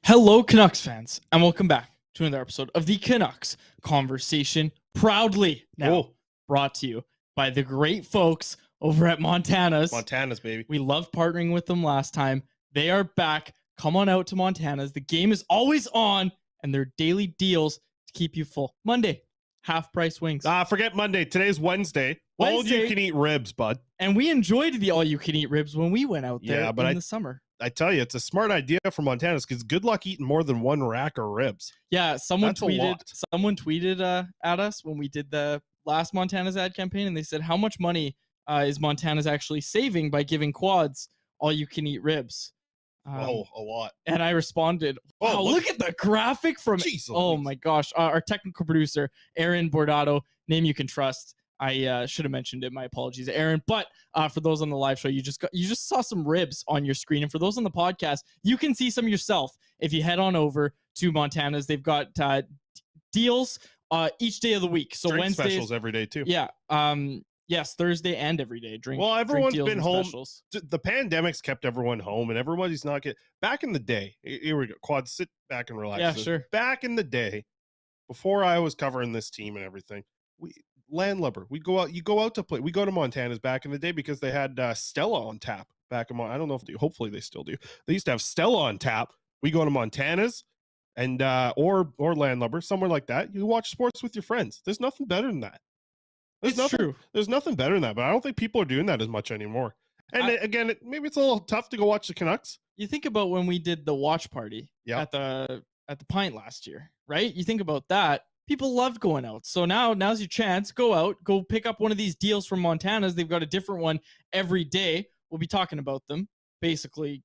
Hello, Canucks fans, and welcome back to another episode of the Canucks Conversation, proudly now brought to you by the great folks over at Montana's. Montana's, baby. We loved partnering with them last time. They are back. Come on out to Montana's. The game is always on, and their daily deals to keep you full. Monday, half-price wings. Forget Monday. Today's Wednesday. All you can eat ribs, bud. And we enjoyed the all-you-can-eat ribs when we went out there in the summer. I tell you, it's a smart idea for Montana's because good luck eating more than one rack of ribs. Yeah, someone tweeted at us when we did the last Montana's ad campaign, and they said, how much money is Montana's actually saving by giving quads all-you-can-eat ribs? A lot. And I responded, wow, look at the graphic from my gosh. Our technical producer, Aaron Bordato, name you can trust. I should have mentioned it. My apologies, Aaron. But for those on the live show, you just saw some ribs on your screen. And for those on the podcast, you can see some yourself if you head on over to Montana's. They've got deals each day of the week. So Wednesdays, specials every day too. Yeah. Yes, Thursday and every day. Everyone's been home. Specials. The pandemic's kept everyone home, and everybody's not getting. Back in the day, here we go. Quad, sit back and relax. Yeah, sure. Back in the day, before I was covering this team and everything, landlubber. We go out. You go out to play. We go to Montana's back in the day because they had Stella on tap back in. I don't know if hopefully they still do. They used to have Stella on tap. We go to Montana's and or landlubber, somewhere like that. You watch sports with your friends. There's nothing better than that. True. There's nothing better than that, but I don't think people are doing that as much anymore. And again, maybe it's a little tough to go watch the Canucks. You think about when we did the watch party at the Pint last year, right? You think about that. People loved going out. So now's your chance. Go out. Go pick up one of these deals from Montana's. They've got a different one every day. We'll be talking about them basically,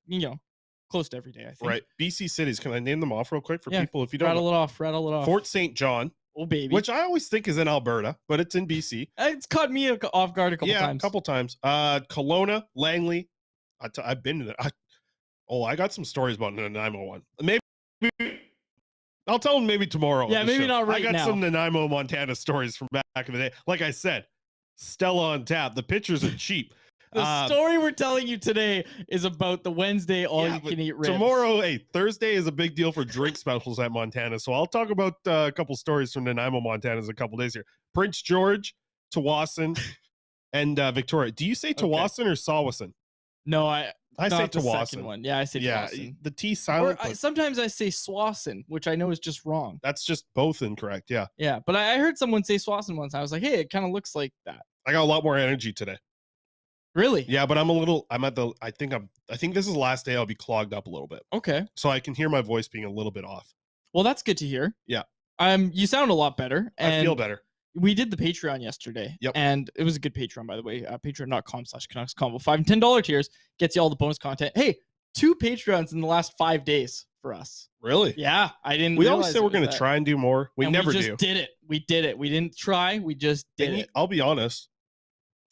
close to every day, I think. Right. BC cities. Can I name them off real quick for people if you don't rattle it off? Fort St. John. Oh, baby. Which I always think is in Alberta, but it's in BC. It's caught me off guard a couple times. Yeah, a couple times. Kelowna, Langley. I've been to that. I got some stories about the Nanaimo one. Maybe I'll tell them maybe tomorrow. Yeah, maybe not right now. I got some Nanaimo, Montana stories from back in the day. Like I said, Stella on tap. The pictures are cheap. The story we're telling you today is about the Wednesday all-you-can-eat ribs. Tomorrow, Thursday is a big deal for drink specials at Montana. So I'll talk about a couple stories from Nanaimo, Montana in a couple days here. Prince George, Tawasin, and Victoria. Do you say Tawasin or Sawasin? No, I say Tawasin. One. Yeah, I say Tawasin. The T silent. Sometimes I say Swasin, which I know is just wrong. That's just both incorrect. Yeah. Yeah, but I heard someone say Swasin once. I was like, hey, it kind of looks like that. I got a lot more energy today. Really? Yeah, but I think this is the last day I'll be clogged up a little bit. Okay. So I can hear my voice being a little bit off. Well, that's good to hear. Yeah. You sound a lot better. And I feel better. We did the Patreon yesterday. Yep. And it was a good Patreon, by the way. Patreon.com/Canucks Combo. $5 and $10 tiers gets you all the bonus content. Hey, 2 Patreons in the last 5 days for us. Really? Yeah. We always say we're going to try and do more. We never do. We just did it. We did it. We didn't try. We just did it. I'll be honest.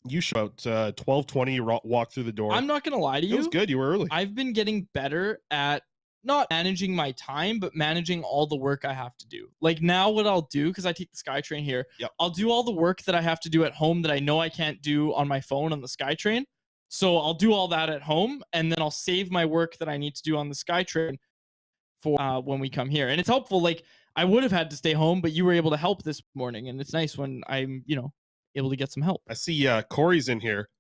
You showed 12:20 walk through the door. I'm not going to lie to you. It was good. You were early. I've been getting better at not managing my time, but managing all the work I have to do. Like now what I'll do, because I take the SkyTrain here, I'll do all the work that I have to do at home that I know I can't do on my phone on the SkyTrain. So I'll do all that at home, and then I'll save my work that I need to do on the SkyTrain for when we come here. And it's helpful. Like I would have had to stay home, but you were able to help this morning. And it's nice when I'm, able to get some help. I see Corey's in here.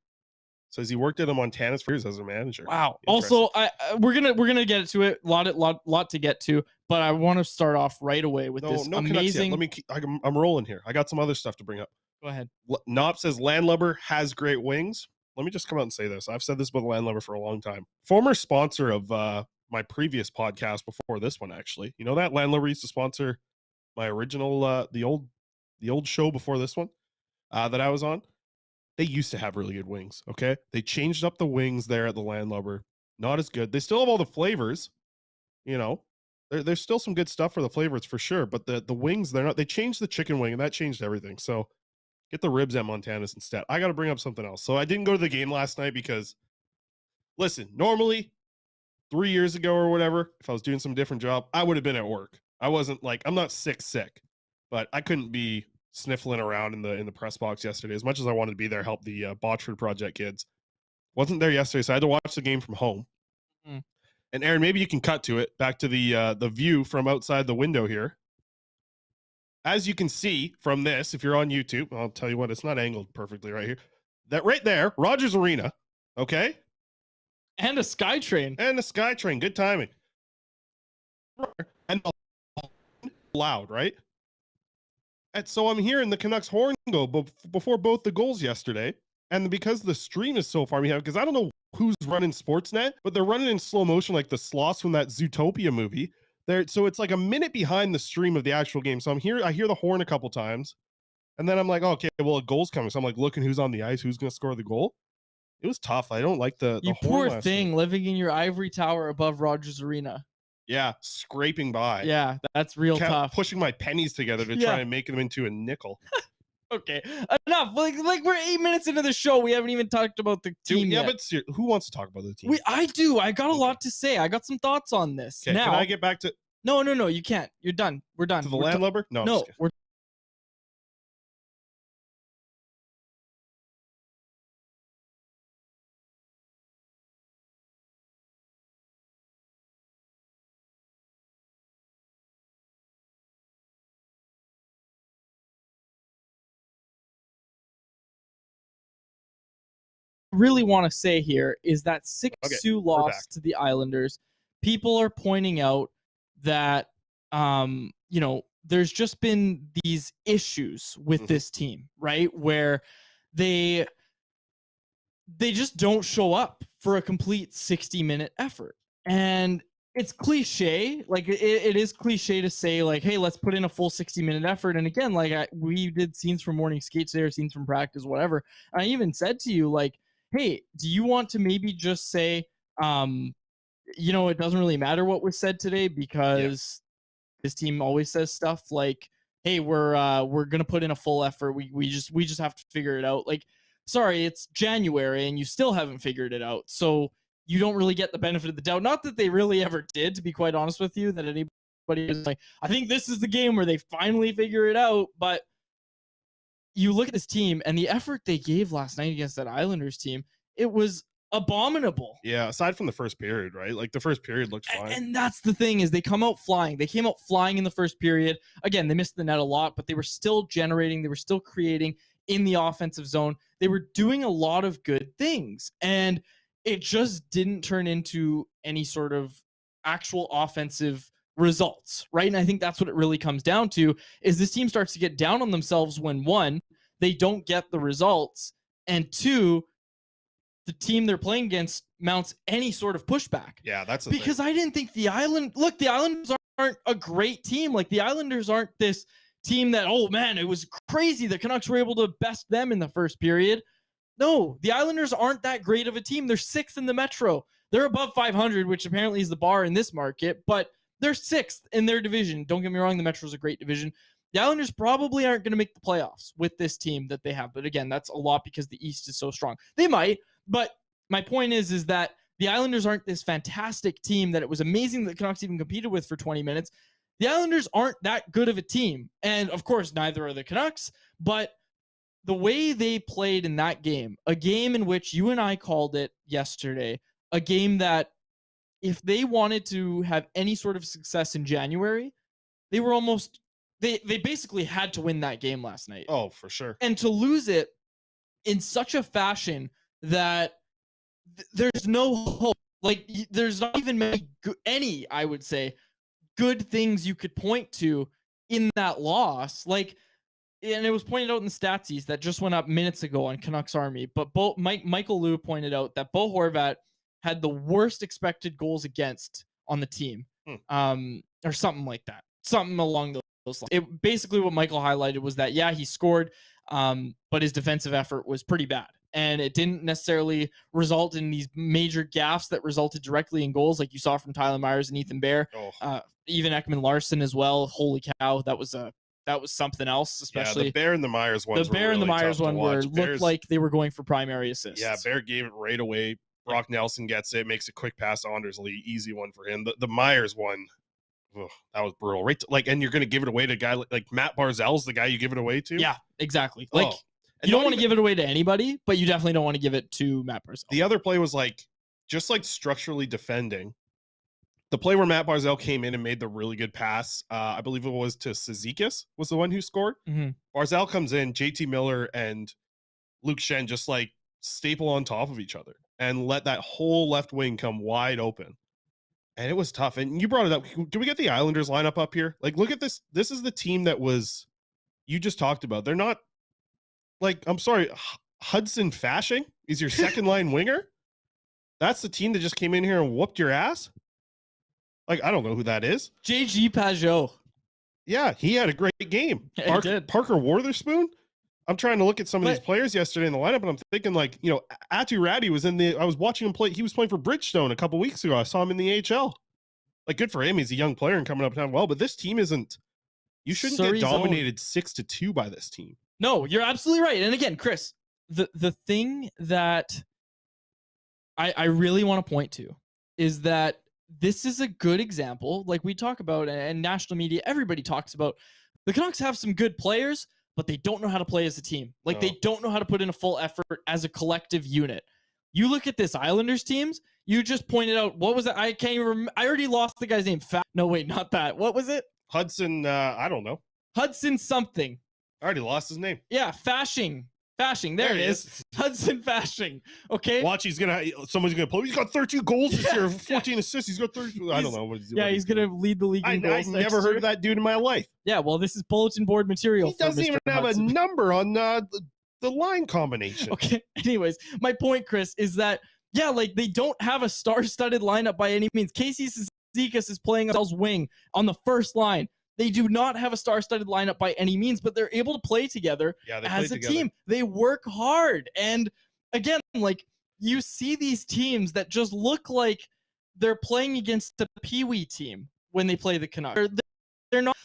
Says he worked at a Montana's for years as a manager. Wow. Also, we're gonna get to it. Lot to get to, but I want to start off right away with this amazing. I'm rolling here. I got some other stuff to bring up. Go ahead. Knob says Landlubber has great wings. Let me just come out and say this. I've said this about Landlubber for a long time. Former sponsor of my previous podcast before this one, actually. You know that Landlubber used to sponsor my original the old show before this one that I was on. They used to have really good wings, okay? They changed up the wings there at the Landlubber. Not as good. They still have all the flavors, There's still some good stuff for the flavors for sure, but the wings, they changed the chicken wing, and that changed everything. So get the ribs at Montana's instead. I got to bring up something else. So I didn't go to the game last night because, listen, normally 3 years ago or whatever, if I was doing some different job, I would have been at work. I wasn't I'm not sick, but I couldn't be sniffling around in the press box yesterday. As much as I wanted to be there, help the Botchford Project kids, wasn't there yesterday, so I had to watch the game from home. Mm. And Aaron, maybe you can cut to it, back to the view from outside the window here. As you can see from this, if you're on YouTube, I'll tell you what, it's not angled perfectly right here. That right there, Rogers Arena, okay? And a SkyTrain. And the SkyTrain, good timing. And loud, right? And so I'm hearing the Canucks horn go before both the goals yesterday. And because the stream is so far behind, because I don't know who's running Sportsnet, but they're running in slow motion like the sloths from that Zootopia movie. So it's like a minute behind the stream of the actual game. So I hear the horn a couple times, and then I'm like, oh, okay, well, a goal's coming. So I'm like looking who's on the ice, who's going to score the goal. It was tough. I don't like the you horn poor thing night. living in your ivory tower above Rogers Arena. Yeah, scraping by. Yeah, that's real tough. Pushing my pennies together to try and make them into a nickel. Okay, enough. Like we're 8 minutes into the show. We haven't even talked about the team yet. But who wants to talk about the team? I do. I got a lot to say. I got some thoughts on this. Okay, now, can I get back to... No, you can't. You're done. We're done. To the landlubber? No, we're... really want to say here is that 6-2 loss to the Islanders. People are pointing out that there's just been these issues with this team, right? Where they just don't show up for a complete 60-minute effort. And it's cliche, like it is cliche to say, like, hey, let's put in a full 60-minute effort. And again, like we did scenes from morning skates there, scenes from practice, whatever. I even said to you, like, hey, do you want to maybe just say, it doesn't really matter what was said today because this team always says stuff like, hey, we're gonna put in a full effort. We just have to figure it out. Like, sorry, it's January and you still haven't figured it out. So you don't really get the benefit of the doubt. Not that they really ever did, to be quite honest with you, that anybody is like, I think this is the game where they finally figure it out. But you look at this team and the effort they gave last night against that Islanders team, it was abominable. Yeah, aside from the first period, right? Like the first period looked fine. And that's the thing, is they come out flying. They came out flying in the first period. Again, they missed the net a lot, but they were still generating. They were still creating in the offensive zone. They were doing a lot of good things. And it just didn't turn into any sort of actual offensive results, right? And I think that's what it really comes down to, is this team starts to get down on themselves when, one, they don't get the results, and two, the team they're playing against mounts any sort of pushback. Yeah, that's because I didn't think the Islanders aren't a great team. Like, the Islanders aren't this team that, oh man, it was crazy the Canucks were able to best them in the first period. No, the Islanders aren't that great of a team. They're sixth in the Metro. They're above 500, which apparently is the bar in this market, but they're sixth in their division. Don't get me wrong, the Metro is a great division. The Islanders probably aren't going to make the playoffs with this team that they have. But again, that's a lot because the East is so strong. They might, but my point is that the Islanders aren't this fantastic team that it was amazing that the Canucks even competed with for 20 minutes. The Islanders aren't that good of a team. And of course, neither are the Canucks, but the way they played in that game, a game in which you and I called it yesterday, a game that if they wanted to have any sort of success in January, they were almost, they basically had to win that game last night. Oh, for sure. And to lose it in such a fashion that there's no hope. Like, there's not even any, I would say, good things you could point to in that loss. Like, and it was pointed out in the statsies that just went up minutes ago on Canucks Army, but Michael Liu pointed out that Bo Horvat had the worst expected goals against on the team, or something like that, something along those lines. It basically, what Michael highlighted was that, yeah, he scored, but his defensive effort was pretty bad, and it didn't necessarily result in these major gaffes that resulted directly in goals, like you saw from Tyler Myers and Ethan Bear, even Ekman Larson as well. Holy cow, that was something else, especially. Yeah, the Bear and the Myers ones. The Bear and the Myers one looked like they were going for primary assists. Yeah, Bear gave it right away. Brock Nelson gets it, makes a quick pass to Anders Lee, easy one for him. The Myers one, ugh, that was brutal. Right? And you're going to give it away to a guy like Matt Barzal's the guy you give it away to? Yeah, exactly. Like, and you don't want to give it away to anybody, but you definitely don't want to give it to Matt Barzal. The other play was just structurally defending. The play where Matt Barzal came in and made the really good pass, I believe it was to Cizikas, was the one who scored. Mm-hmm. Barzal comes in, JT Miller and Luke Shen just staple on top of each other and let that whole left wing come wide open. And it was tough. And you brought it up. Can we get the Islanders lineup up here? Look at this. This is the team that you just talked about. They're not I'm sorry, Hudson Fasching is your second line winger. That's the team that just came in here and whooped your ass. I don't know who that is. JG Pajot. Yeah, he had a great game. Yeah, he did. Parker Wotherspoon. I'm trying to look at some of these players yesterday in the lineup, and I'm thinking Atu Ratty was I was watching him play. He was playing for Bridgestone a couple weeks ago. I saw him in the AHL. Good for him. He's a young player and coming up town well, but this team isn't. You shouldn't get dominated 6-2 by this team. No, you're absolutely right. And again, Chris, the thing that I really want to point to is that this is a good example, like we talk about, and national media, everybody talks about. The Canucks have some good players, but they don't know how to play as a team. They don't know how to put in a full effort as a collective unit. You look at this Islanders teams, you just pointed out, what was it? I can't even remember. I already lost the guy's name. No, wait, not that. What was it? Hudson, I don't know. Hudson something. I already lost his name. Yeah, Fasching. There it is. Hudson Fasching. Okay. Watch, someone's gonna play. He's got 13 goals this year, 14 assists. He's got 30. I don't know what he's doing. Yeah, he's gonna lead the league in goals. I never heard of that dude in my life. Yeah, well, this is bulletin board material. He doesn't even have a number on the line combination. Okay. Anyways, my point, Chris, is that they don't have a star-studded lineup by any means. Casey Cizikas is playing Barzal's wing on the first line. They do not have a star-studded lineup by any means, but they're able to play together as a team. They work hard. And again, you see these teams that just look like they're playing against the Pee-wee team when they play the Canucks. They're not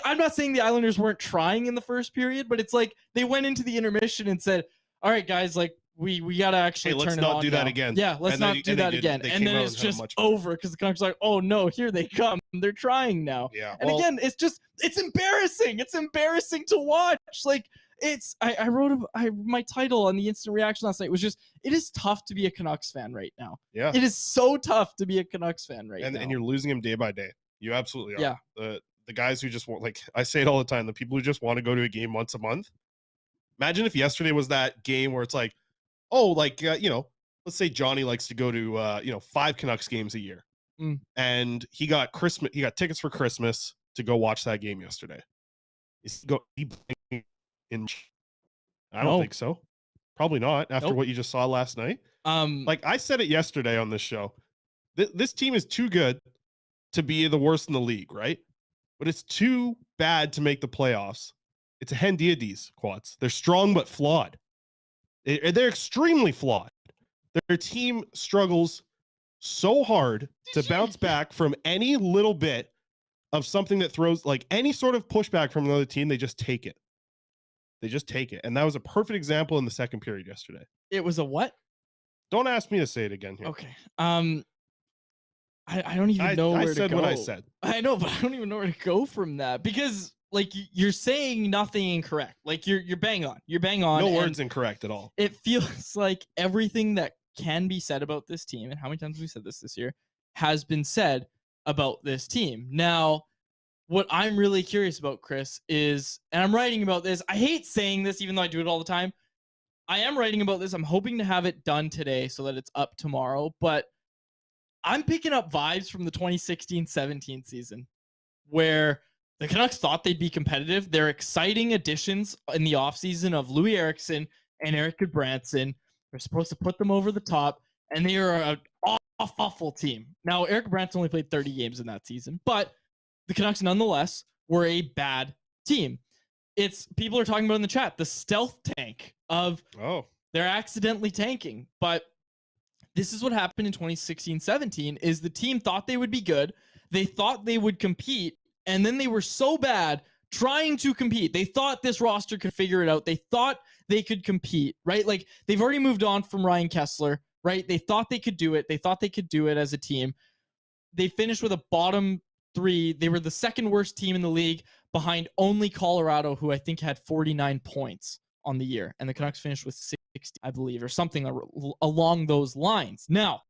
I'm not saying the Islanders weren't trying in the first period, but it's they went into the intermission and said, all right, guys, we got to actually turn it on. Let's not do that again. Yeah, let's not do that again. And then it's just over because the Canucks are like, oh no, here they come. They're trying now. Yeah. And again, it's embarrassing. It's embarrassing to watch. I wrote my title on the instant reaction last night was just, it is tough to be a Canucks fan right now. Yeah. It is so tough to be a Canucks fan right now. And you're losing them day by day. You absolutely are. Yeah. The guys who just want, I say it all the time, the people who just want to go to a game once a month. Imagine if yesterday was that game where it's let's say Johnny likes to go to 5 Canucks games a year. And he got tickets for Christmas to go watch that game yesterday. I don't think so. Probably not after what you just saw last night. I said it yesterday on this show. This team is too good to be the worst in the league, right? But it's too bad to make the playoffs. It's a Hendiadys, Quads. They're strong but flawed. They're extremely flawed. Their team struggles so hard to bounce back from any little bit of something that throws any sort of pushback from another team. They just take it. And that was a perfect example in the second period yesterday. It was a what? Don't ask me to say it again here. Okay. I don't even know where to go. I said what I said. I know, but I don't even know where to go from that because you're saying nothing incorrect. You're bang on. You're bang on. No words incorrect at all. It feels like everything that can be said about this team, and how many times have we said this year, has been said about this team. Now, what I'm really curious about, Chris, is, and I'm writing about this. I hate saying this, even though I do it all the time. I am writing about this. I'm hoping to have it done today so that it's up tomorrow. But I'm picking up vibes from the 2016-17 season where the Canucks thought they'd be competitive. Their exciting additions in the offseason of Louis Eriksson and Eric Goodbranson were supposed to put them over the top, and they are an awful team. Now, Eric Goodbranson only played 30 games in that season, but the Canucks nonetheless were a bad team. People are talking about in the chat, the stealth tank of they're accidentally tanking, but this is what happened in 2016-17 is the team thought they would be good. They thought they would compete, and then they were so bad trying to compete. They thought this roster could figure it out. They thought they could compete, right? They've already moved on from Ryan Kessler, right? They thought they could do it. They thought they could do it as a team. They finished with a bottom 3. They were the second worst team in the league behind only Colorado, who I think had 49 points on the year. And the Canucks finished with 60, I believe, or something along those lines. Now,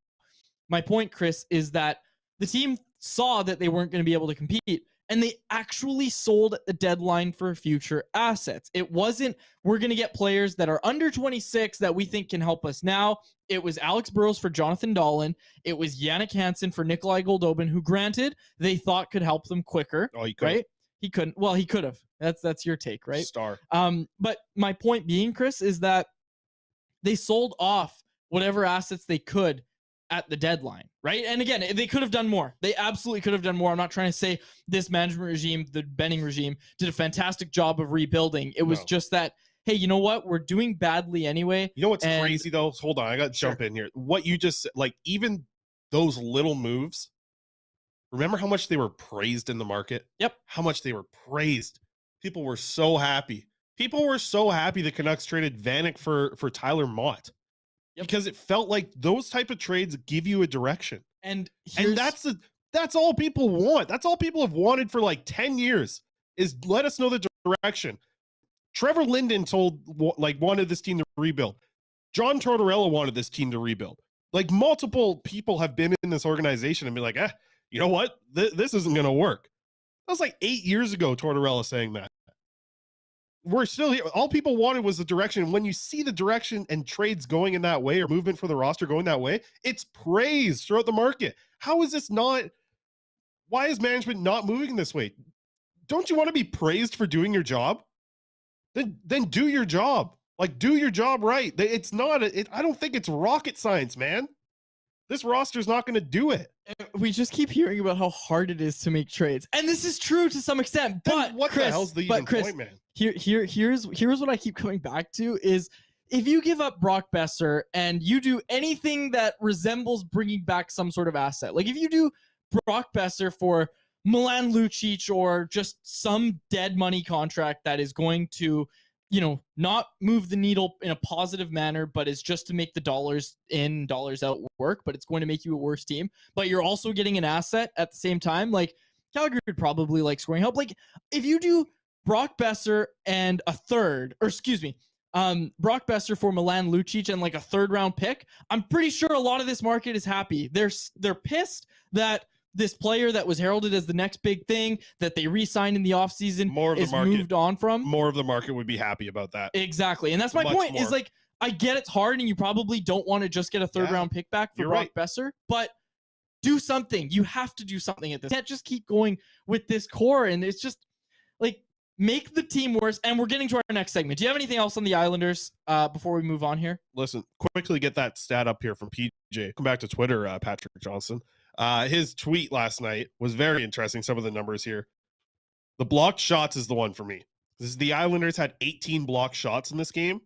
my point, Chris, is that the team saw that they weren't going to be able to compete, and they actually sold at the deadline for future assets. It wasn't, we're going to get players that are under 26 that we think can help us now. It was Alex Burrows for Jonathan Dahlin. It was Yannick Hansen for Nikolai Goldobin, who, granted, they thought could help them quicker. Oh, he could. Right? He couldn't. Well, he could have. That's your take, right? Star. But my point being, Chris, is that they sold off whatever assets they could at the deadline, right? And again, they could have done more. They absolutely could have done more. I'm not trying to say this management regime, the Benning regime, did a fantastic job of rebuilding. It was just that, hey, you know what? We're doing badly anyway. You know what's crazy, though? Hold on. I got to jump in here. What you just said, like, even those little moves, remember how much they were praised in the market? Yep. How much they were praised. People were so happy. People were so happy the Canucks traded Vanek for Tyler Mott. Yep. Because it felt like those type of trades give you a direction. And that's all people want. That's all people have wanted for like 10 years is let us know the direction. Trevor Linden wanted this team to rebuild. John Tortorella wanted this team to rebuild. Like multiple people have been in this organization and be like, you know what? This isn't going to work. That was like 8 years ago, Tortorella saying that. We're still here. All people wanted was the direction. When you see the direction and trades going in that way or movement for the roster going that way, it's praised throughout the market. How is this not? Why is management not moving this way? Don't you want to be praised for doing your job? Then do your job. Like, do your job right. It's not, I don't think it's rocket science, man. This roster's not going to do it. We just keep hearing about how hard it is to make trades. And this is true to some extent. But what the hell's the point, man? Here's what I keep coming back to is if you give up Brock Besser and you do anything that resembles bringing back some sort of asset, like if you do Brock Besser for Milan Lucic or just some dead money contract that is going to, not move the needle in a positive manner, but is just to make the dollars in, dollars out work, but it's going to make you a worse team. But you're also getting an asset at the same time. Like Calgary would probably like scoring help. Like if you do Brock Besser and Brock Besser for Milan Lucic and like a 3rd round pick, I'm pretty sure a lot of this market is happy. They're pissed that this player that was heralded as the next big thing that they re-signed in the offseason moved on from. More of the market would be happy about that. Exactly. And that's my point is like, I get it's hard and you probably don't want to just get a 3rd round pick back for Brock Besser, but do something. You have to do something at this. You can't just keep going with this core. And it's just like, make the team worse. And we're getting to our next segment. Do you have anything else on the Islanders before we move on here? Listen, quickly get that stat up here from PJ. Come back to Twitter, Patrick Johnson. His tweet last night was very interesting. Some of the numbers here. The blocked shots is the one for me. The Islanders had 18 blocked shots in this game.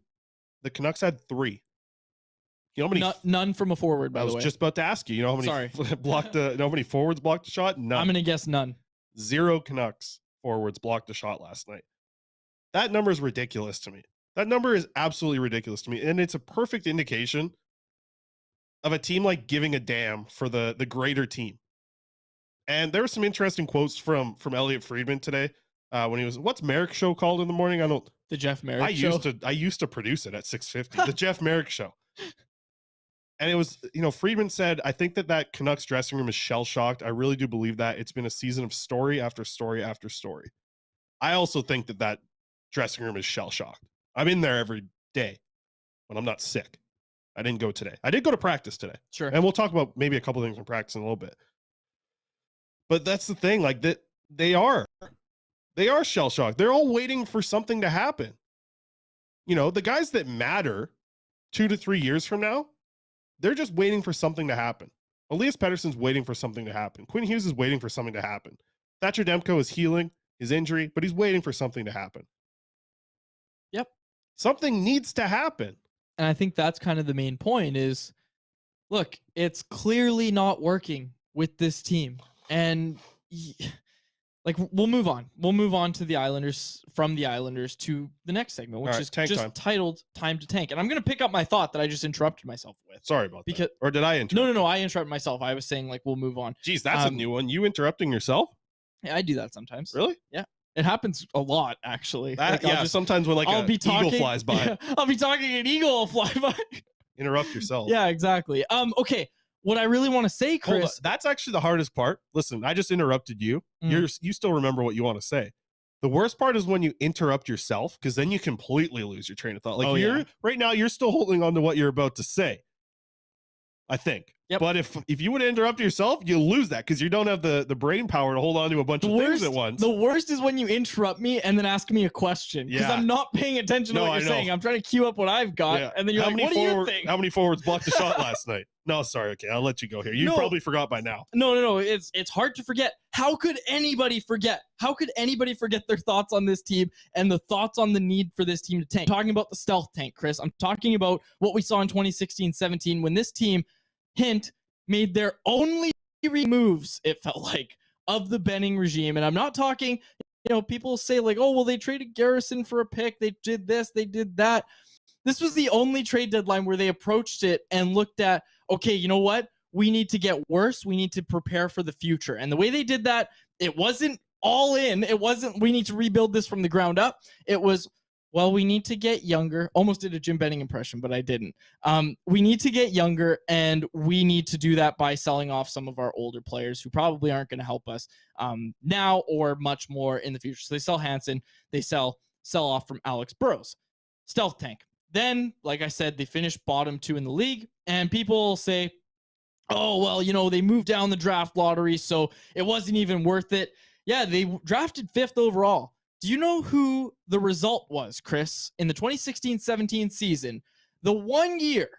The Canucks had 3. You know how many? None from a forward, by the way. I was just about to ask you. You know how many how many forwards blocked a shot? None. I'm going to guess none. 0 Canucks forwards blocked a shot last night. That number is ridiculous to me. That number is absolutely ridiculous to me. And it's a perfect indication of a team like giving a damn for the greater team. And there were some interesting quotes from Elliot Friedman today when he was, what's Merrick show called in the morning? The Jeff Merrick show. I used to produce it at 6:50. The Jeff Merrick show. And it was, Friedman said, I think that Canucks dressing room is shell-shocked. I really do believe that. It's been a season of story after story after story. I also think that dressing room is shell-shocked. I'm in there every day when I'm not sick. I didn't go today. I did go to practice today. Sure. And we'll talk about maybe a couple things from practice in a little bit. But that's the thing, like that they are shell-shocked. They're all waiting for something to happen. The guys that matter 2 to 3 years from now, they're just waiting for something to happen. Elias Pettersson's waiting for something to happen. Quinn Hughes is waiting for something to happen. Thatcher Demko is healing his injury, but he's waiting for something to happen. Yep. Something needs to happen. And I think that's kind of the main point is, look, it's clearly not working with this team. And we'll move on. We'll move on to the Islanders, from the Islanders to the next segment, which is just titled Time to Tank. And I'm going to pick up my thought that I just interrupted myself with. Sorry about that. Or did I interrupt? No. I interrupted myself. I was saying we'll move on. Geez, that's a new one. You interrupting yourself? Yeah, I do that sometimes. Really? Yeah. It happens a lot, actually. That, yeah, sometimes when like I'll be talking, eagle flies by. Yeah, I'll be talking, an eagle will fly by. Interrupt yourself. Yeah, exactly. Okay. What I really want to say, Chris. That's actually the hardest part. Listen, I just interrupted you. You still remember what you want to say. The worst part is when you interrupt yourself, because then you completely lose your train of thought. Like right now, you're still holding on to what you're about to say, I think. Yep. But if you would interrupt yourself, you lose that because you don't have the brain power to hold on to a bunch of things at once. The worst is when you interrupt me and then ask me a question because I'm not paying attention to what you're saying. I'm trying to queue up what I've got, and then you're like, "What do you think? How many forwards blocked the shot last night?" No, sorry. Okay, I'll let you go here. You probably forgot by now. No. It's hard to forget. How could anybody forget? How could anybody forget their thoughts on this team and the thoughts on the need for this team to tank? I'm talking about the stealth tank, Chris. I'm talking about what we saw in 2016-17 when this team, made their only moves, it felt like, of the Benning regime. And I'm not talking, people say like, oh, well, they traded Garrison for a pick. They did this, they did that. This was the only trade deadline where they approached it and looked at, okay, you know what? We need to get worse. We need to prepare for the future. And the way they did that, it wasn't all in. It wasn't, we need to rebuild this from the ground up. It was, well, we need to get younger. Almost did a Jim Benning impression, but I didn't. We need to get younger, and we need to do that by selling off some of our older players who probably aren't going to help us now or much more in the future. So they sell Hansen. They sell off from Alex Burrows. Stealth tank. Then, like I said, they finished bottom 2 in the league, and people say, oh, well, they moved down the draft lottery, so it wasn't even worth it. Yeah, they drafted 5th overall. Do you know who the result was, Chris, in the 2016-17 season? The 1 year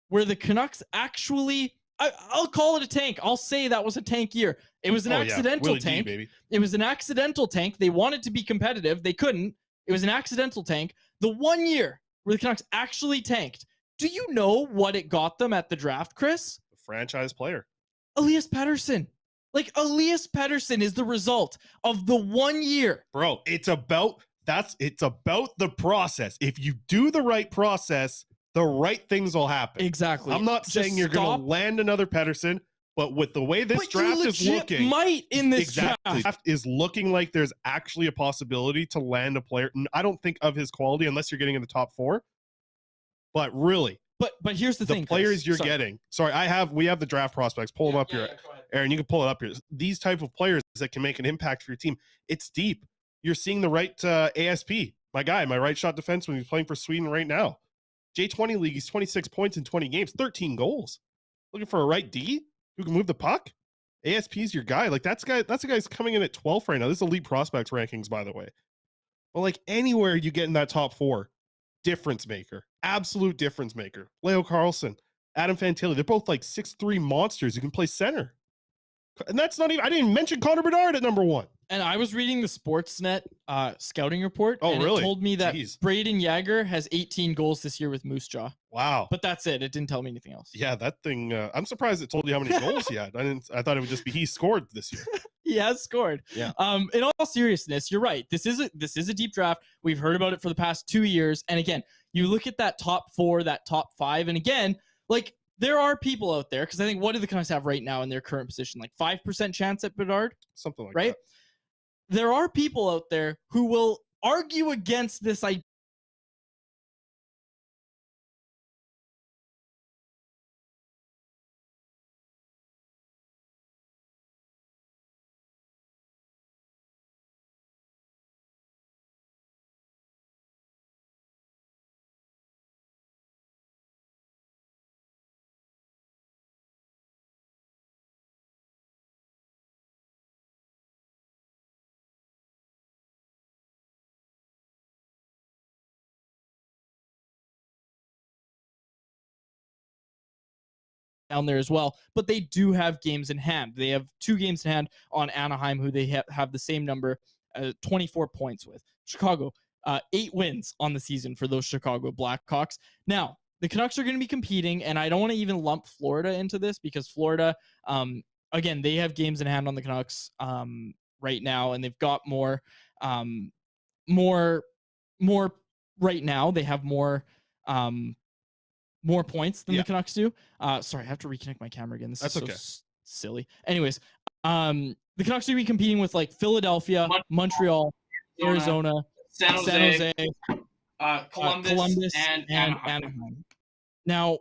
where the Canucks actually, I'll call it a tank. I'll say that was a tank year. It was an accidental tank. Baby. It was an accidental tank. They wanted to be competitive. They couldn't. It was an accidental tank. The 1 year where the Canucks actually tanked. Do you know what it got them at the draft, Chris? A franchise player. Elias Pettersson. Like, Elias Pettersson is the result of the 1 year. Bro, it's about the process. If you do the right process, the right things will happen. Exactly. I'm not saying you're going to land another Pettersson, but with the way this draft is looking, might in this draft is looking like there's actually a possibility to land a player. I don't think of his quality unless you're getting in the top 4. But really, but here's the thing, players you're getting. Sorry, we have the draft prospects. Pull them up here. Aaron, you can pull it up here. These type of players that can make an impact for your team. It's deep. You're seeing the right A.S.P. My guy, my right shot defenseman. He's playing for Sweden right now. J20 league. He's 26 points in 20 games, 13 goals. Looking for a right D who can move the puck. A.S.P. is your guy. Like that's a guy's coming in at 12th right now. This is elite prospects rankings, by the way. But like anywhere you get in that top 4, difference maker, absolute difference maker. Leo Carlson, Adam Fantilli. They're both like 6'3" monsters who can play center. And that's not even, I didn't mention Connor Bedard at number 1. And I was reading the Sportsnet scouting report. Oh, and really? It told me that Braden Yager has 18 goals this year with Moose Jaw. Wow. But that's it. It didn't tell me anything else. Yeah, that thing, I'm surprised it told you how many goals he had. I thought it would just be he scored this year. He has scored. Yeah. In all seriousness, you're right. This is a deep draft. We've heard about it for the past 2 years. And again, you look at that top 4, that top 5, and again, like, there are people out there, because I think what do the Canucks have right now in their current position? Like 5% chance at Bedard? Something like that. There are people out there who will argue against this idea. Down there as well, but they do have games in hand. They have 2 games in hand on Anaheim, who they have the same number, 24 points with. Chicago, 8 wins on the season for those Chicago Blackhawks. Now, the Canucks are going to be competing, and I don't want to even lump Florida into this because Florida, again, they have games in hand on the Canucks right now, and they've got more right now. They have more points than the Canucks do. Sorry, I have to reconnect my camera again. This is so silly. Anyways, The Canucks are going to be competing with like Philadelphia, Montreal, Arizona, San Jose, Columbus, and Anaheim. Now,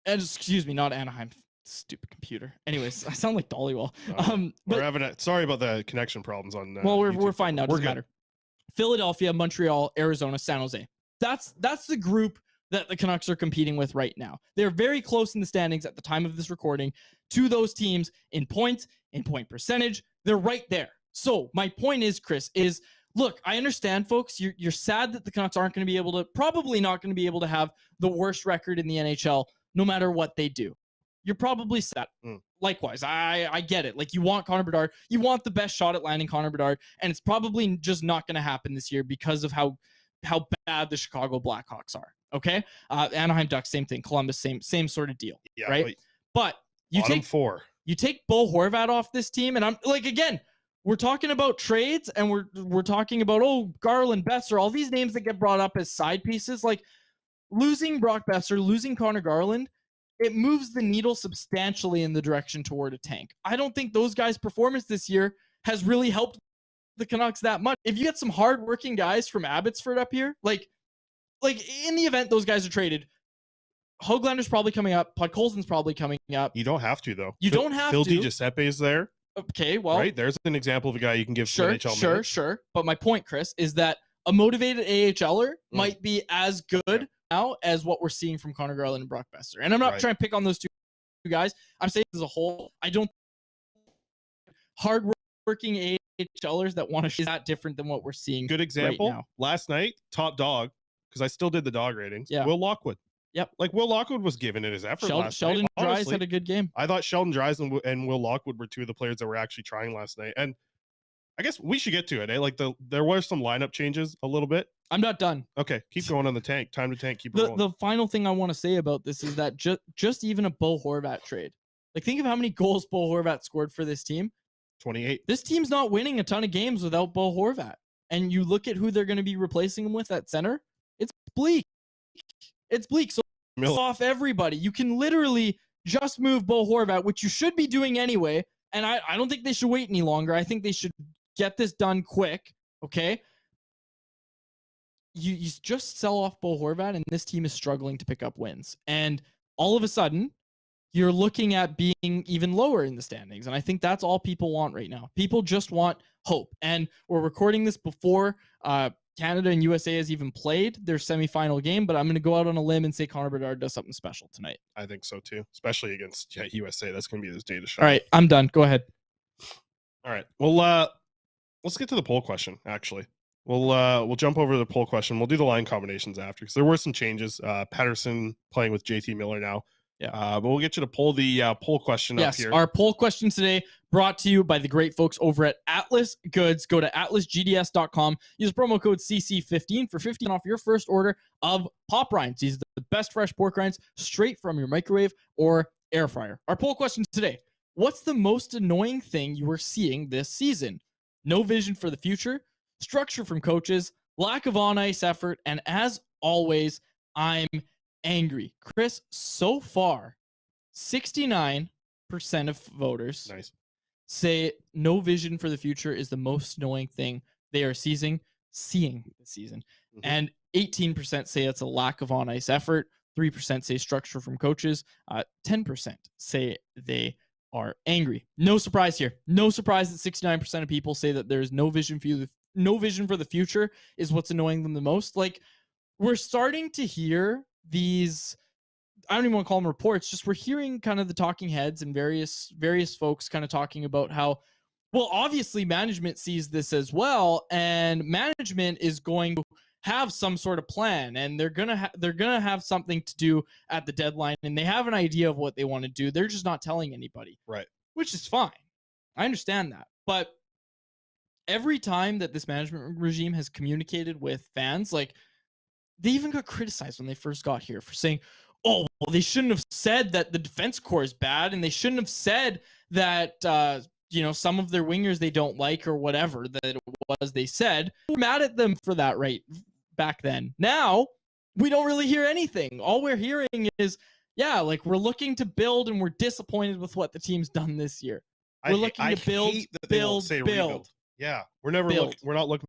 excuse me, not Anaheim. Stupid computer. Anyways, I sound like Dollywall. We're having sorry about the connection problems on. Well, we're fine now. Doesn't matter. Philadelphia, Montreal, Arizona, San Jose. That's the group that the Canucks are competing with right now. They're very close in the standings at the time of this recording to those teams in points, in point percentage. They're right there. So my point is, Chris, is look, I understand, folks. You're sad that the Canucks aren't going to be able to, probably not going to be able to have the worst record in the NHL no matter what they do. You're probably sad. Likewise, I get it. Like, you want Connor Bedard. You want the best shot at landing Connor Bedard, and it's probably just not going to happen this year because of how bad the Chicago Blackhawks are. Okay? Anaheim Ducks, same thing. Columbus, same sort of deal. Yeah, right? But you take Bo Horvat off this team, and I'm like, again, we're talking about trades, and we're talking about, Garland, Besser, all these names that get brought up as side pieces. Like, losing Brock Besser, losing Connor Garland, it moves the needle substantially in the direction toward a tank. I don't think those guys' performance this year has really helped the Canucks that much. If you get some hardworking guys from Abbotsford up here, like in the event those guys are traded, Höglander's probably coming up. Podkolzin's probably coming up. You don't have to, though. You don't have Phil to. Phil DiGiuseppe is there. Okay, well. Right, there's an example of a guy you can give some NHL minutes. Sure. But my point, Chris, is that a motivated AHLer might be as good now as what we're seeing from Connor Garland and Brock Besser. And I'm not trying to pick on those two guys. I'm saying as a whole, I don't hardworking AHLers that want to is that different than what we're seeing. Good example. Right now. Last night, top dog, because I still did the dog ratings. Yeah. Will Lockwood. Yep. Like, Will Lockwood was giving it his effort last night. Sheldon Dries had a good game. I thought Sheldon Dries and Will Lockwood were two of the players that were actually trying last night. And I guess we should get to it. Like, there were some lineup changes a little bit. I'm not done. Okay, keep going on the tank. Time to tank. Keep it rolling. The final thing I want to say about this is that just even a Bo Horvat trade. Like, think of how many goals Bo Horvat scored for this team. 28. This team's not winning a ton of games without Bo Horvat. And you look at who they're going to be replacing him with at center. It's bleak. It's bleak. So off everybody. You can literally just move Bo Horvat, which you should be doing anyway. And I don't think they should wait any longer. I think they should get this done quick. Okay. You just sell off Bo Horvat, and this team is struggling to pick up wins. And all of a sudden, you're looking at being even lower in the standings. And I think that's all people want right now. People just want hope. And we're recording this before Canada and USA has even played their semifinal game, but I'm going to go out on a limb and say Connor Bedard does something special tonight. I think so too, especially against USA. That's going to be his day to shine. All right, I'm done. Go ahead. All right. Well, let's get to the poll question, actually. We'll jump over to the poll question. We'll do the line combinations after, because there were some changes. Patterson playing with JT Miller now. Yeah. But we'll get you to pull the poll question up here. Yes, our poll question today brought to you by the great folks over at Atlas Goods. Go to atlasgds.com. Use promo code CC15 for 15 off your first order of pop rinds. These are the best fresh pork rinds straight from your microwave or air fryer. Our poll question today: what's the most annoying thing you are seeing this season? No vision for the future, structure from coaches, lack of on-ice effort, and as always, I'm angry. Chris, so far, 69% of voters say no vision for the future is the most annoying thing they are seeing this season. Mm-hmm. And 18% say it's a lack of on-ice effort. 3% say structure from coaches. 10% say they are angry. No surprise here. No surprise that 69% of people say that there's no vision for you. No vision for the future is what's annoying them the most. Like, we're starting to hear these, I don't even want to call them reports, just we're hearing kind of the talking heads and various folks kind of talking about how, well, obviously management sees this as well, and management is going to have some sort of plan, and they're gonna have something to do at the deadline, and they have an idea of what they want to do. They're just not telling anybody, right? Which is fine. I understand that, but every time that this management regime has communicated with fans, like, they even got criticized when they first got here for saying, oh, well, they shouldn't have said that the defense core is bad, and they shouldn't have said that some of their wingers they don't like, or whatever that it was they said. We're mad at them for that right back then. Now, we don't really hear anything. All we're hearing is, yeah, like, we're looking to build, and we're disappointed with what the team's done this year. We're looking to build, hate that they won't say rebuild. Yeah, we're never looking. We're not looking.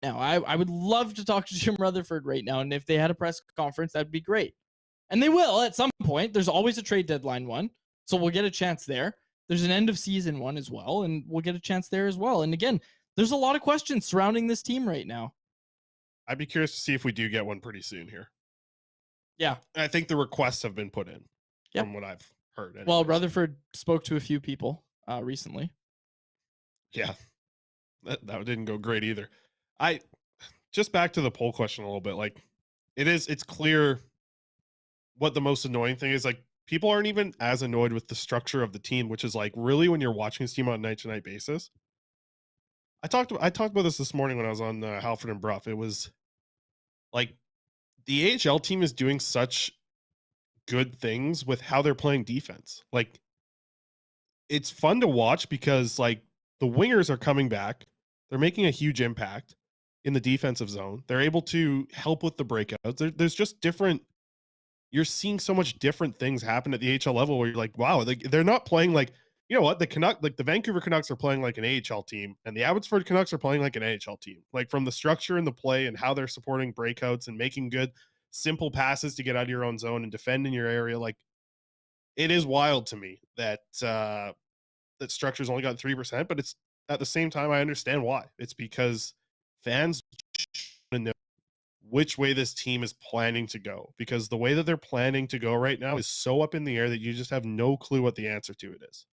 Now, I would love to talk to Jim Rutherford right now, and if they had a press conference, that'd be great. And they will at some point. There's always a trade deadline one, so we'll get a chance there. There's an end of season one as well, and we'll get a chance there as well. And again, there's a lot of questions surrounding this team right now. I'd be curious to see if we do get one pretty soon here. Yeah. I think the requests have been put in from what I've heard. Anyways. Well, Rutherford spoke to a few people recently. Yeah. That didn't go great either. Just back to the poll question a little bit. Like, it's clear what the most annoying thing is. Like, people aren't even as annoyed with the structure of the team, which is like, really, when you're watching this team on a night-to-night basis. I talked about this morning when I was on Halford and Bruff. It was like the AHL team is doing such good things with how they're playing defense. Like, it's fun to watch because like the wingers are coming back. They're making a huge impact in the defensive zone. They're able to help with the breakouts. There's just different. You're seeing so much different things happen at the AHL level where you're like, wow, they're not playing like, you know what, the Vancouver Canucks are playing like an AHL team, and the Abbotsford Canucks are playing like an AHL team. Like, from the structure and the play and how they're supporting breakouts and making good, simple passes to get out of your own zone and defend in your area. Like, it is wild to me that that structure's only got 3%, but it's at the same time, I understand why. It's because fans know which way this team is planning to go, because the way that they're planning to go right now is so up in the air that you just have no clue what the answer to it is.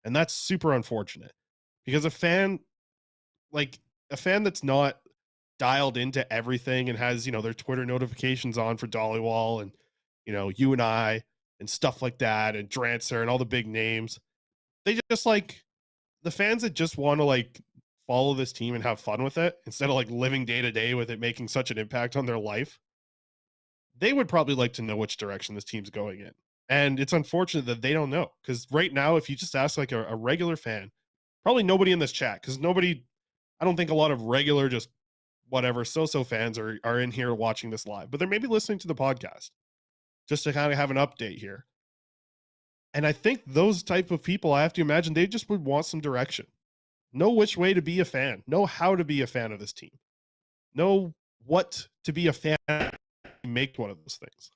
And that's super unfortunate, because a fan that's not dialed into everything and has, their Twitter notifications on for Dollywall and, you and I and stuff like that, and Drancer and all the big names, they just like the fans that just want to like follow this team and have fun with it instead of like living day to day with it making such an impact on their life. They would probably like to know which direction this team's going in. And it's unfortunate that they don't know, because right now, if you just ask like a regular fan, probably nobody in this chat, because I don't think a lot of regular, just whatever, so fans are in here watching this live, but they're maybe listening to the podcast just to kind of have an update here. And I think those type of people, I have to imagine, they just would want some direction. Know which way to be a fan. Know how to be a fan of this team. Know what to be a fan of. Make one of those things.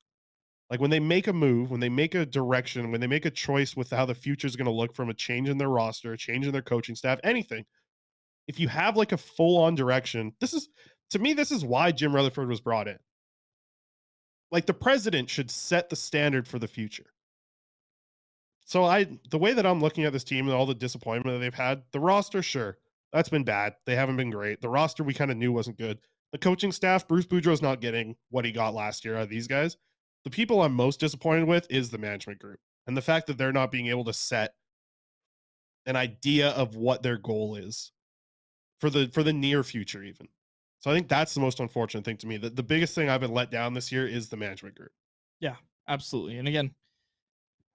Like, when they make a move, when they make a direction, when they make a choice with how the future is going to look, from a change in their roster, a change in their coaching staff, anything. If you have like a full-on direction, to me, this is why Jim Rutherford was brought in. Like, the president should set the standard for the future. So the way that I'm looking at this team and all the disappointment that they've had, the roster, sure, that's been bad. They haven't been great. The roster we kind of knew wasn't good. The coaching staff, Bruce Boudreau's not getting what he got last year out of these guys. The people I'm most disappointed with is the management group, and the fact that they're not being able to set an idea of what their goal is for the near future even. So I think that's the most unfortunate thing to me. The biggest thing I've been let down this year is the management group. Yeah, absolutely. And again,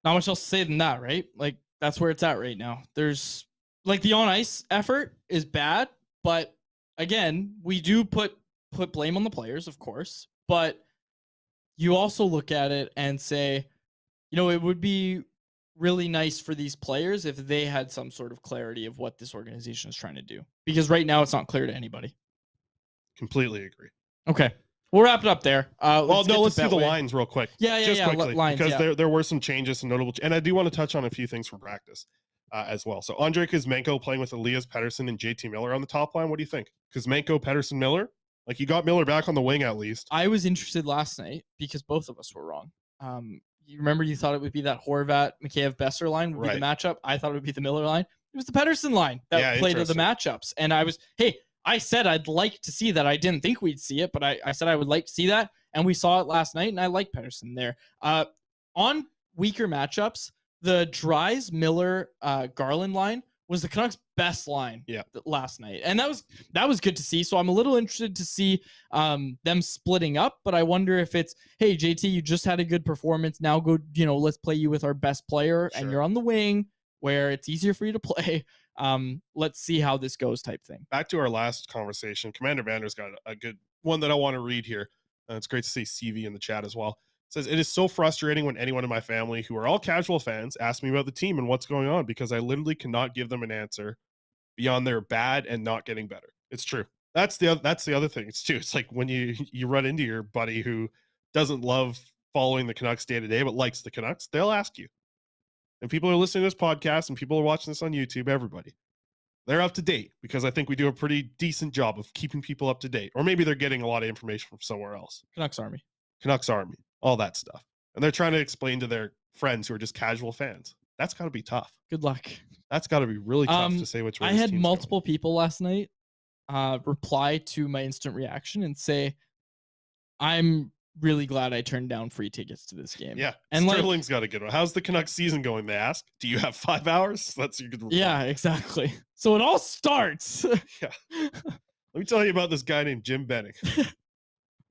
not much else to say than that, right? Like, that's where it's at right now. There's like the on ice effort is bad, but again, we do put blame on the players, of course, but you also look at it and say, it would be really nice for these players if they had some sort of clarity of what this organization is trying to do, because right now it's not clear to anybody. Completely agree. Okay. We'll wrap it up there. Let's do the lines real quick. Just quickly, lines, because there were some changes and notable, and I do want to touch on a few things from practice as well. So Andrei Kuzmenko playing with Elias Pettersson and JT Miller on the top line. What do you think? Kuzmenko, Pettersson, Miller? Like, you got Miller back on the wing at least. I was interested last night because both of us were wrong. You remember you thought it would be that Horvat, Mikheyev, Besser line would be the matchup. I thought it would be the Miller line. It was the Pettersson line that played the matchups. And I said I'd like to see that. I didn't think we'd see it, but I said I would like to see that. And we saw it last night, and I like Pettersson there. On weaker matchups, the Dries, Miller, Garland line was the Canucks' best line Yeah. last night. And that was good to see. So I'm a little interested to see them splitting up, but I wonder if it's, hey, JT, you just had a good performance. Now go, let's play you with our best player, and you're on the wing where it's easier for you to play. Let's see how this goes type thing. Back to our last conversation, Commander Vander's got a good one that I want to read here. It's great to see CV in the chat as well. It says, it is so frustrating when anyone in my family who are all casual fans ask me about the team and what's going on, because I literally cannot give them an answer beyond they're bad and not getting better. It's true. That's the other thing. It's true. It's like when you run into your buddy who doesn't love following the Canucks day to day, but likes the Canucks, they'll ask you. And people are listening to this podcast and people are watching this on YouTube, everybody. They're up to date because I think we do a pretty decent job of keeping people up to date. Or maybe they're getting a lot of information from somewhere else. Canucks Army, all that stuff. And they're trying to explain to their friends who are just casual fans. That's got to be tough. Good luck. That's got to be really tough to say which way. I had multiple people last night reply to my instant reaction and say, I'm really glad I turned down free tickets to this game. Yeah. And Sterling's got a good one. How's the Canucks season going, they ask? Do you have 5 hours? That's your good reply. Yeah, exactly. So it all starts. Yeah. Let me tell you about this guy named Jim Benning.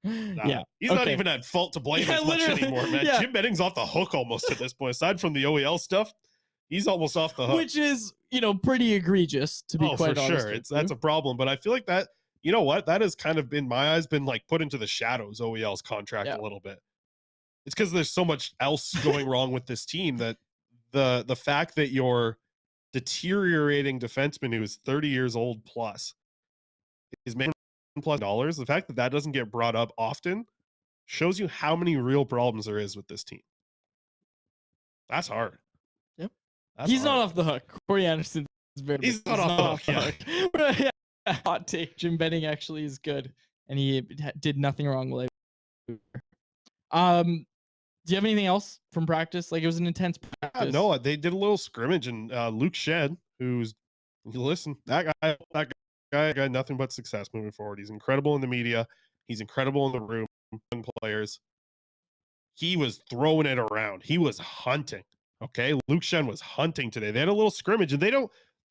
Yeah. He's not even at fault to blame as much anymore, man. Yeah. Jim Benning's off the hook almost at this point. Aside from the OEL stuff, he's almost off the hook. Which is, pretty egregious, to be quite honest. For sure. That's a problem. But I feel like that, you know what? That has kind of been, my eyes, been like put into the shadows, OEL's contract a little bit. It's because there's so much else going wrong with this team that the fact that your deteriorating defenseman who is 30 years old plus is making $1+ the fact that doesn't get brought up often shows you how many real problems there is with this team. That's hard. Yep. He's not off the hook. Corey Anderson is he's not off the hook. Yeah. Hot take. Jim Benning actually is good, and he did nothing wrong with it. Do you have anything else from practice? Like, it was an intense practice. No, they did a little scrimmage, and Luke Shen, that guy got nothing but success moving forward. He's incredible in the media. He's incredible in the room. Players. He was throwing it around. He was hunting. Okay, Luke Shen was hunting today. They had a little scrimmage, and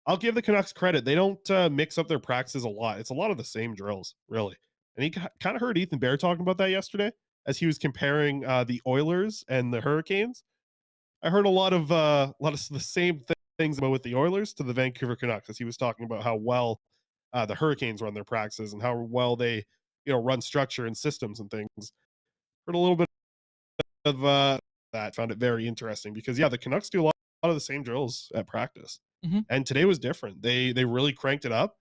I'll give the Canucks credit. They don't mix up their practices a lot. It's a lot of the same drills, really. And he kind of heard Ethan Bear talking about that yesterday as he was comparing the Oilers and the Hurricanes. I heard a lot of the same things about with the Oilers to the Vancouver Canucks as he was talking about how well the Hurricanes run their practices and how well they run structure and systems and things. Heard a little bit of that. Found it very interesting because the Canucks do a lot of the same drills at practice. Mm-hmm. And today was different. They really cranked it up.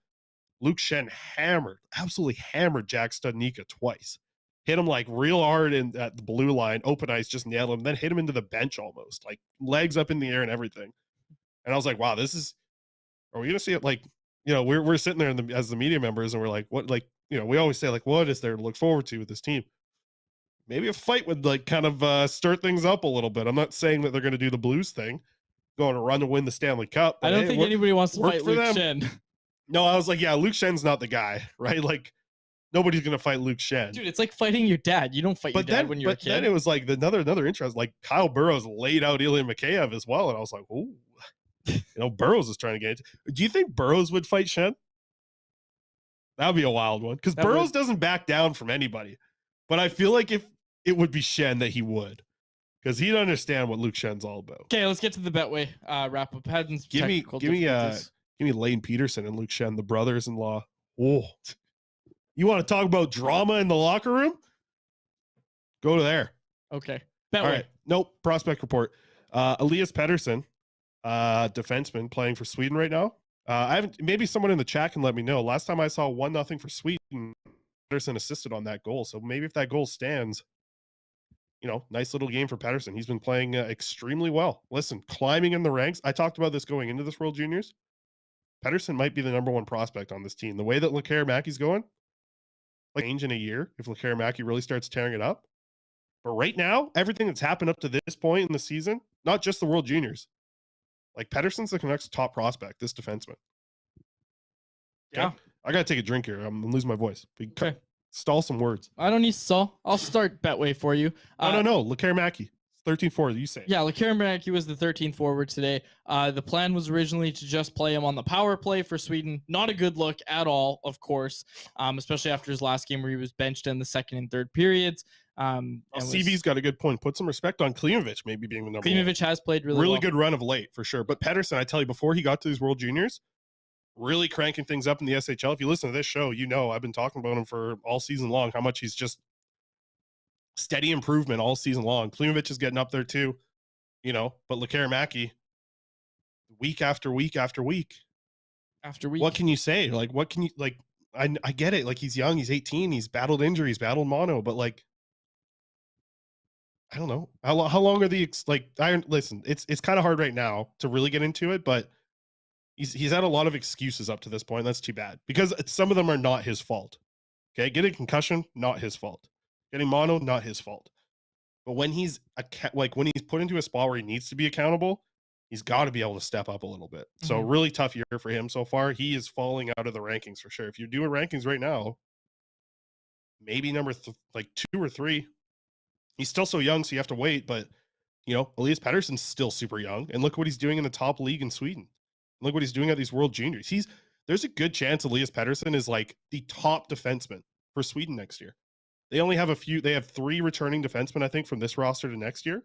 Luke Shen absolutely hammered Jack Studnicka twice. Hit him like real hard at the blue line, open ice, just nailed him, then hit him into the bench almost, like legs up in the air and everything. And I was like, wow, are we gonna see it? Like, we're sitting there as the media members, and we're like, what? Like, we always say, like, what is there to look forward to with this team? Maybe a fight would like kind of stir things up a little bit. I'm not saying that they're going to do the Blues thing, going to run to win the Stanley Cup. I don't think anybody wants to fight Luke Shen. No, I was like, yeah, Luke Shen's not the guy, right? Like, nobody's going to fight Luke Shen. Dude, it's like fighting your dad. You don't fight your dad when you're a kid. But then it was like another interest. Like, Kyle Burrows laid out Ilya Mikheyev as well. And I was like, ooh, Burrows is trying to get into. Do you think Burrows would fight Shen? That would be a wild one. Because Burrows doesn't back down from anybody. But I feel like if it would be Shen that he would. Because he'd understand what Luke Shen's all about. Okay, let's get to the Betway wrap up. Give me Lane Peterson and Luke Shen, the brothers-in-law. Oh, you want to talk about drama in the locker room? Go to there. Okay. Betway. All right. Nope. Prospect report. Elias Pettersson, defenseman playing for Sweden right now. Maybe someone in the chat can let me know. Last time I saw 1-0 for Sweden, Pettersson assisted on that goal. So maybe if that goal stands, nice little game for Pettersson. He's been playing extremely well. Listen, climbing in the ranks. I talked about this going into this World Juniors. Pettersson might be the number one prospect on this team. The way that Lekar-Mackey's going, like change in a year if Lekar-Mackey really starts tearing it up. But right now, everything that's happened up to this point in the season, not just the World Juniors, like Pettersson's the Canucks' top prospect, this defenseman. Okay? Yeah. I got to take a drink here. I'm losing my voice. Okay. Stall some words. I don't need to stall. I'll start Betway for you. No. Lekar-Mackey. 13th forward, you say. Yeah, Lekkerimaki was the 13th forward today. The plan was originally to just play him on the power play for Sweden. Not a good look at all, of course, especially after his last game where he was benched in the second and third periods. CV's got a good point. Put some respect on Klimovich maybe being the number one. Klimovich has played really well. Good run of late, for sure. But Pettersson, I tell you, before he got to these World Juniors, really cranking things up in the SHL. If you listen to this show, you know I've been talking about him for all season long, how much he's just steady improvement all season long. Klimovich is getting up there too, you know, but Lekkerimaki, week after week after week. What can you say? Like, what can you, like, I get it. Like, he's young, he's 18, he's battled injuries, battled mono, but like, I don't know. How long are the, listen, it's kind of hard right now to really get into it, but he's had a lot of excuses up to this point. That's too bad because some of them are not his fault. Okay. Getting concussion, not his fault. Getting mono, not his fault. But when he's when he's put into a spot where he needs to be accountable, he's got to be able to step up a little bit. Mm-hmm. So really tough year for him so far. He is falling out of the rankings for sure. If you're doing rankings right now, maybe number 2 or 3. He's still so young, so you have to wait. But, you know, Elias Pettersson's still super young. And look what he's doing in the top league in Sweden. Look what he's doing at these World Juniors. There's a good chance Elias Pettersson is like the top defenseman for Sweden next year. They only have they have 3 returning defensemen, I think, from this roster to next year.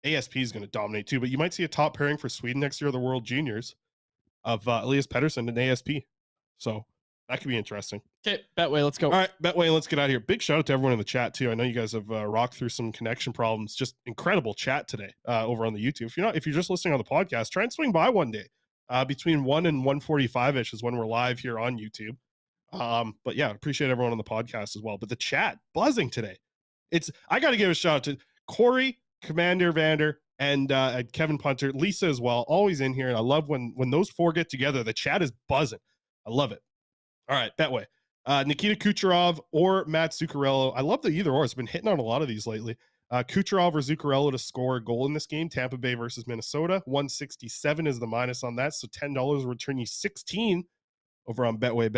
A.S.P is going to dominate too, but you might see a top pairing for Sweden next year, the World Juniors, of Elias Pettersson and A.S.P. So that could be interesting. Okay, Betway, let's go. All right, Betway, let's get out of here. Big shout out to everyone in the chat too. I know you guys have rocked through some connection problems. Just incredible chat today over on the YouTube. If you're just listening on the podcast, try and swing by one day. Between 1 and 1:45-ish is when we're live here on YouTube. But yeah, appreciate everyone on the podcast as well. But the chat buzzing today. I got to give a shout out to Corey, Commander Vander, and Kevin Punter, Lisa as well, always in here. And I love when those 4 get together, the chat is buzzing. I love it. All right, Betway. Nikita Kucherov or Matt Zuccarello. I love the either or. It's been hitting on a lot of these lately. Kucherov or Zuccarello to score a goal in this game. Tampa Bay versus Minnesota. 167 is the minus on that. So $10 will return you 16 over on Betway.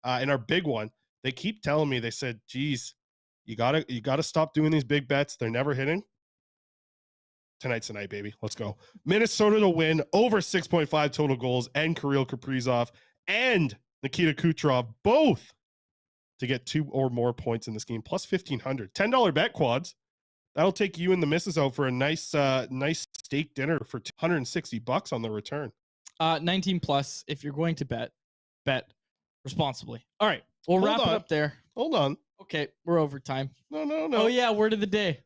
And our big one, they keep telling me, they said, geez, you gotta stop doing these big bets. They're never hitting. Tonight's the night, baby. Let's go. Minnesota to win over 6.5 total goals, and Kirill Kaprizov and Nikita Kucherov both to get 2 or more points in this game, plus 1,500. $10 bet quads. That'll take you and the missus out for a nice steak dinner for $160 on the return. 19 plus. If you're going to bet responsibly. All right, we'll wrap it up there. Hold on. Okay, we're over time. No. Oh yeah, word of the day.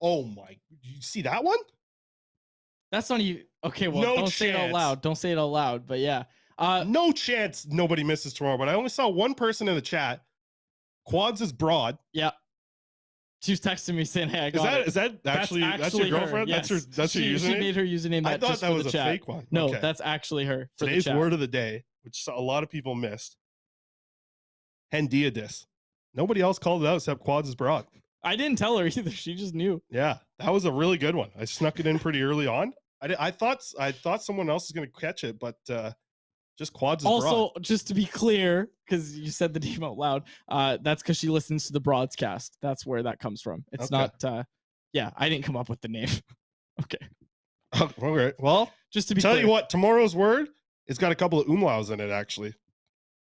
Oh my! You see that one? That's not even okay. Well, don't say it out loud. Don't say it out loud. But yeah, no chance nobody misses tomorrow. But I only saw one person in the chat. Quads is broad. Yeah. She was texting me saying, "Hey, I got it." Is that actually that's your girlfriend? Yes. That's your username. She made her username. I thought that was a fake one. No, that's actually her. Today's word of the day, which a lot of people missed. Hendiadis. Nobody else called it out except Quads is broad. I didn't tell her either. She just knew. Yeah, that was a really good one. I snuck it in pretty early on. I thought someone else was going to catch it, but just Quads is also broad. Just to be clear, because you said the name out loud, that's because she listens to the broadcast. That's where that comes from. It's not. Yeah, I didn't come up with the name. Okay. All right. Well, just to be tell clear. You what, tomorrow's word, it's got a couple of umlauts in it actually.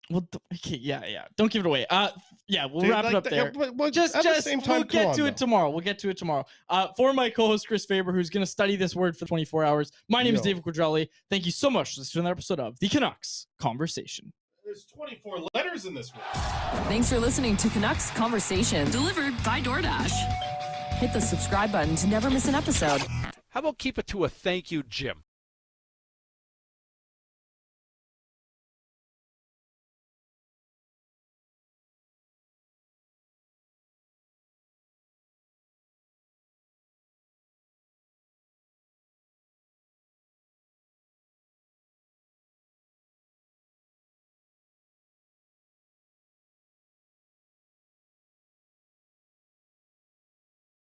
Well, okay, yeah. Don't give it away. Yeah, we'll wrap it up there. Just at the same time, we'll get to it tomorrow. We'll get to it tomorrow. For my co-host Chris Faber, who's going to study this word for 24 hours. My name is David Quadrelli. Thank you so much for listening to another episode of the Canucks Conversation. There's 24 letters in this word. Thanks for listening to Canucks Conversation, delivered by DoorDash. Hit the subscribe button to never miss an episode. How about keep it to a thank you, Jim?